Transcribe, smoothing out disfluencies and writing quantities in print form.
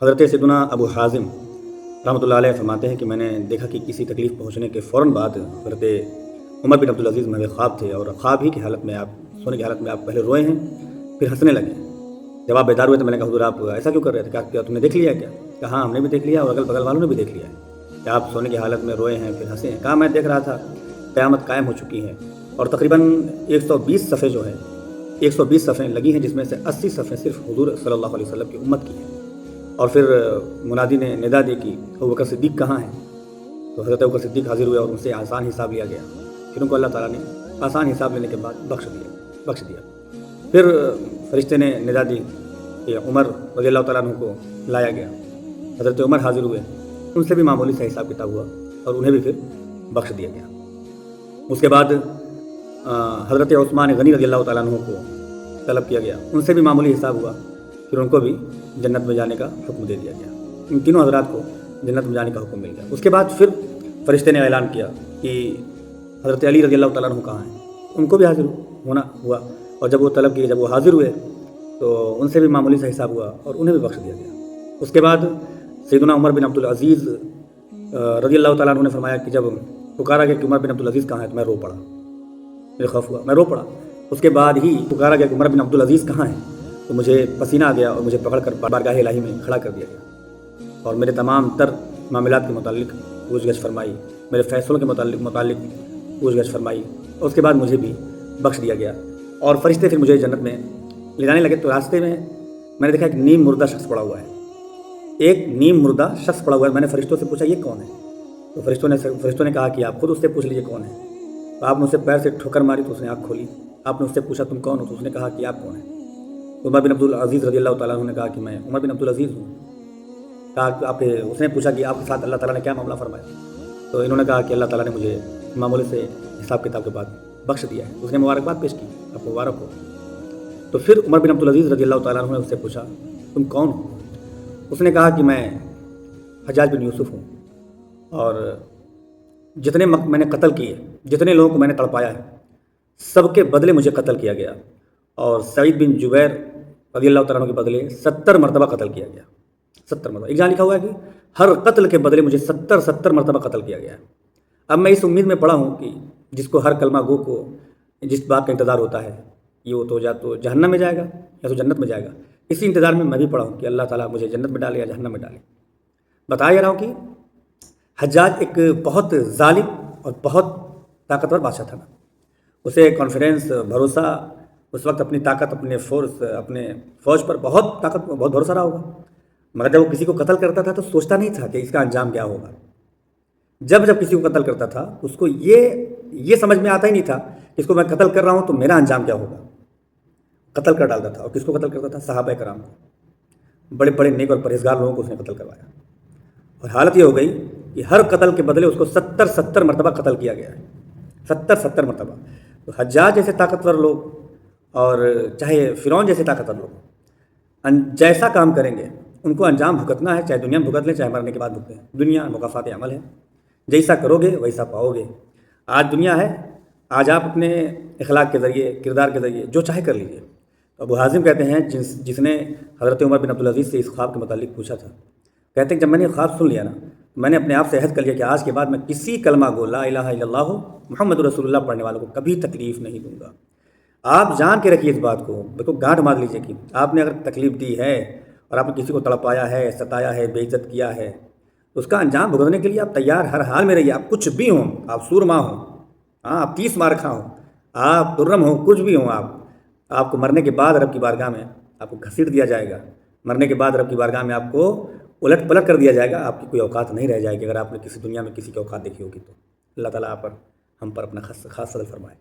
حضرت سیدنا ابو حازم رحمۃ اللہ علیہ فرماتے ہیں کہ میں نے دیکھا کہ کسی تکلیف پہنچنے کے فوراً بعد حضرت عمر بن عبدالعزیز میں خواب تھے، اور خواب ہی کی حالت میں آپ سونے کی حالت میں آپ پہلے روئے ہیں پھر ہنسنے لگے۔ جب آپ بیدار ہوئے تو میں نے کہا حضور آپ ایسا کیوں کر رہے تھے؟ کیا تم نے دیکھ لیا ہے کیا؟ کہا ہاں ہم نے بھی دیکھ لیا اور اگل بغل والوں نے بھی دیکھ لیا ہے کہ آپ سونے کی حالت میں روئے ہیں پھر ہنسے ہیں۔ کہا میں دیکھ رہا تھا قیامت قائم ہو چکی ہے اور تقریباً 120 صفحے جو ہیں 120 صفحیں لگی ہیں، جس میں سے 80 صفحیں صرف حضور صلی اللہ علیہ وسلم کی امت کی ہیں۔ اور پھر منادی نے ندا دی کہ ابوبکر صدیق کہاں ہیں؟ تو حضرت ابوبکر صدیق حاضر ہوئے اور ان سے آسان حساب لیا گیا۔ پھر ان کو اللہ تعالیٰ نے آسان حساب لینے کے بعد بخش دیا۔ پھر فرشتے نے ندا دی کہ عمر رضی اللہ تعالیٰ عنہ کو لایا گیا۔ حضرت عمر حاضر ہوئے، ان سے بھی معمولی سا حساب کتاب ہوا اور انہیں بھی پھر بخش دیا گیا۔ اس کے بعد حضرت عثمان غنی رضی اللہ تعالیٰ عنہ کو طلب کیا گیا، ان سے بھی معمولی حساب ہوا، پھر ان کو بھی جنت میں جانے کا حکم دے دیا گیا۔ ان تینوں حضرات کو جنت میں جانے کا حکم مل گیا۔ اس کے بعد پھر فرشتے نے اعلان کیا کہ حضرت علی رضی اللہ تعالیٰ عنہ کہاں ہیں؟ ان کو بھی حاضر ہونا ہوا، اور جب وہ طلب کیے، جب وہ حاضر ہوئے تو ان سے بھی معمولی سا حساب ہوا اور انہیں بھی بخش دیا گیا۔ اس کے بعد سیدنا عمر بن عبدالعزیز رضی اللہ تعالیٰ عنہ نے فرمایا کہ جب پکارا گیا کہ عمر بن عبدالعزیز کہاں ہے تو میں رو پڑا، مجھے خوف ہوا، میں رو پڑا۔ اس کے بعد ہی پکارا گیا کہ عمر بن عبدالعزیز کہاں ہے تو مجھے پسینہ آ گیا اور مجھے پکڑ کر بارگاہ الہی میں کھڑا کر دیا گیا، اور میرے تمام تر معاملات کے متعلق پوچھ گچھ فرمائی، میرے فیصلوں کے متعلق پوچھ گچھ فرمائی، اور اس کے بعد مجھے بھی بخش دیا گیا۔ اور فرشتے پھر مجھے جنت میں لے جانے لگے تو راستے میں نے دیکھا ایک نیم مردہ شخص پڑا ہوا ہے، ایک نیم مردہ شخص پڑا ہوا ہے۔ میں نے فرشتوں سے پوچھا یہ کون ہے؟ تو فرشتوں نے کہا کہ آپ خود اس سے پوچھ لیجیے کون ہے۔ تو آپ نے اسے پیر سے ٹھوکر ماری تو اس نے آنکھ کھولی۔ آپ نے اس سے پوچھا تم کون ہو؟ تو اس نے کہا کہ آپ کون ہیں؟ عمر بن عبدالعزیز رضی اللہ تعالیٰ عنہ نے کہا کہ میں عمر بن عبدالعزیز ہوں۔ کہا کہ اس نے پوچھا کہ آپ کے ساتھ اللہ تعالیٰ نے کیا معاملہ فرمایا؟ تو انہوں نے کہا کہ اللہ تعالیٰ نے مجھے معمولی سے حساب کتاب کے بعد بخش دیا ہے۔ اس نے مبارکباد پیش کی، آپ کو مبارک ہو۔ تو پھر عمر بن عبدالعزیز رضی اللہ تعالیٰ عنہ نے اس سے پوچھا تم کون ہو؟ اس نے کہا کہ میں حجاج بن یوسف ہوں، اور جتنے میں نے قتل کیے، جتنے لوگوں کو میں نے تڑپایا ہے، سب کے بدلے مجھے قتل کیا گیا، اور سعید بن جبیر رضی اللہ تعالیٰ عنہ کے بدلے 70 مرتبہ قتل کیا گیا۔ 70 مرتبہ، ایک جہاں لکھا ہوا ہے کہ ہر قتل کے بدلے مجھے 70 مرتبہ قتل کیا گیا ہے۔ اب میں اس امید میں پڑا ہوں کہ جس کو ہر کلمہ گو کو جس بات کا انتظار ہوتا ہے یہ تو یا تو جہنم میں جائے گا یا تو جنت میں جائے گا، اسی انتظار میں بھی پڑا ہوں کہ اللہ تعالیٰ مجھے جنت میں ڈالے یا جہنم میں ڈالے۔ بتایا رہا ہوں کہ حجاج ایک بہت ظالم اور بہت طاقتور بادشاہ تھا نا، اسے کانفیڈنس، بھروسہ، اس وقت اپنی طاقت، اپنے فوج پر بہت بھروسہ رہا ہوگا، مگر جب وہ کسی کو قتل کرتا تھا تو سوچتا نہیں تھا کہ اس کا انجام کیا ہوگا۔ جب کسی کو قتل کرتا تھا اس کو یہ سمجھ میں آتا ہی نہیں تھا کہ اس کو میں قتل کر رہا ہوں تو میرا انجام کیا ہوگا، قتل کر ڈالتا تھا۔ اور کس کو قتل کرتا تھا؟ صحابہ کرام کو، بڑے بڑے نیک اور پرہیزگار لوگوں کو اس نے قتل کروایا، اور حالت یہ ہو گئی کہ ہر قتل کے بدلے اس کو 70 مرتبہ قتل کیا گیا ہے۔ 70 مرتبہ۔ تو حجاج جیسے طاقتور لوگ اور چاہے فرعون جیسے طاقتور لوگ جیسا کام کریں گے ان کو انجام بھگتنا ہے، چاہے دنیا میں بھگت لیں چاہے مرنے کے بعد بھگتیں۔ دنیا مکافات عمل ہے، جیسا کرو گے ویسا پاؤ گے۔ آج دنیا ہے، آج آپ اپنے اخلاق کے ذریعے، کردار کے ذریعے جو چاہے کر لیجیے۔ تو ابو حازم کہتے ہیں جس نے حضرت عمر بن عبدالعزیز سے اس خواب کے متعلق پوچھا تھا، کہتے ہیں جب میں نے خواب سن لیا نا، میں نے اپنے آپ سے عہد کر لیا کہ آج کے بعد میں کسی کلمہ گو لا الہ الا اللہ محمد رسول اللہ پڑھنے والوں کو کبھی تکلیف نہیں دوں گا۔ آپ جان کے رکھیے اس بات کو، بالکل گانٹھ مار لیجیے کہ آپ نے اگر تکلیف دی ہے اور آپ نے کسی کو تڑپایا ہے، ستایا ہے، بے عزت کیا ہے، اس کا انجام بھگتنے کے لیے آپ تیار ہر حال میں رہیے۔ آپ کچھ بھی ہوں، آپ سورما ہوں، آپ 30 مارکھا ہوں، آپ درم ہوں، کچھ بھی ہوں، آپ کو مرنے کے بعد رب کی بارگاہ میں آپ کو گھسیٹ دیا جائے گا۔ مرنے کے بعد رب کی بارگاہ میں آپ کو الٹ پلٹ کر دیا جائے گا، آپ کی کوئی اوقات نہیں رہ جائے گی۔ اگر آپ نے کسی دنیا میں کسی کی اوقات دیکھی ہوگی تو اللہ تعالیٰ ہم پر اپنا خاص فضل فرمائے۔